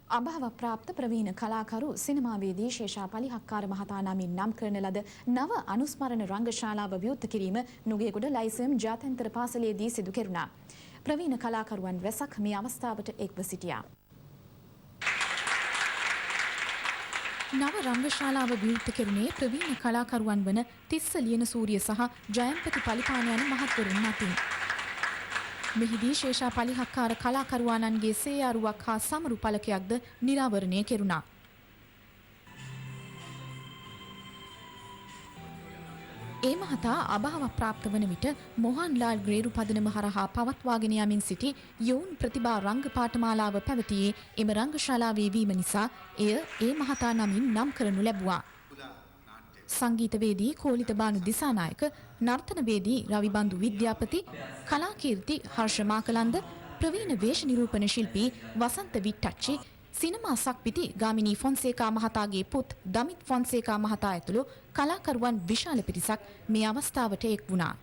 අභාව ප්‍රාප්ත ප්‍රවීණ කලාකරු සිනමාවේදී ශේෂාපලි හක්කාර මහතා නමින් නම් කරන ලද නව අනුස්මරණ රංගශාලාව විවෘත කිරීම නුගේගොඩ ලයිසම් ජාත්‍යන්තර පාසලේදී සිදු කෙරුණා. ප්‍රවීණ කලාකරුවන් රැසක් මේ අවස්ථාවට එක්ව සිටියා. නව රංගශාලාව විවෘත කෙරුණේ ප්‍රවීණ කලාකරුවන් වන තිස්ස ලියනසූරිය සහ ජයම්පති පලිපාන යන මහත්වරුන් අතින්. මෙහිදී ශේෂාපලි හක්කාර කලාකරුවාණන්ගේ සේයාරුවක් හා සමරු පලකයක්ද නිරාවරණය කෙරුණා. ඒ මහතා අභාව ප්‍රාප්ත වන විට මොහන්ලාල් ග්‍රේරු පදනම හරහා පවත්වාගෙන යමින් සිටි යොවුන් ප්‍රතිභා රංග පාඨමාලාව පැවතියේ එම රංගශාලාවේ වීම නිසා එය ඒ මහතා නමින් නම් කරනු ලැබුවා. සංගීතවේදී කෝලිත බානු දිසානායක, නර්තනවේදී රවිබන්දු විද්‍යාපති, කලාකීර්ති හර්ෂ මාකලන්ද, ප්‍රවීණ වේශ නිරූපණ ශිල්පී වසන්ත විට්ටච්චි, සිනමා සක්විති ගාමිණී ෆොන්සේකා මහතාගේ පුත් දමිත් ෆොන්සේකා මහතා ඇතුළු කලාකරුවන් විශාල පිරිසක් මේ අවස්ථාවට එක් වුණා.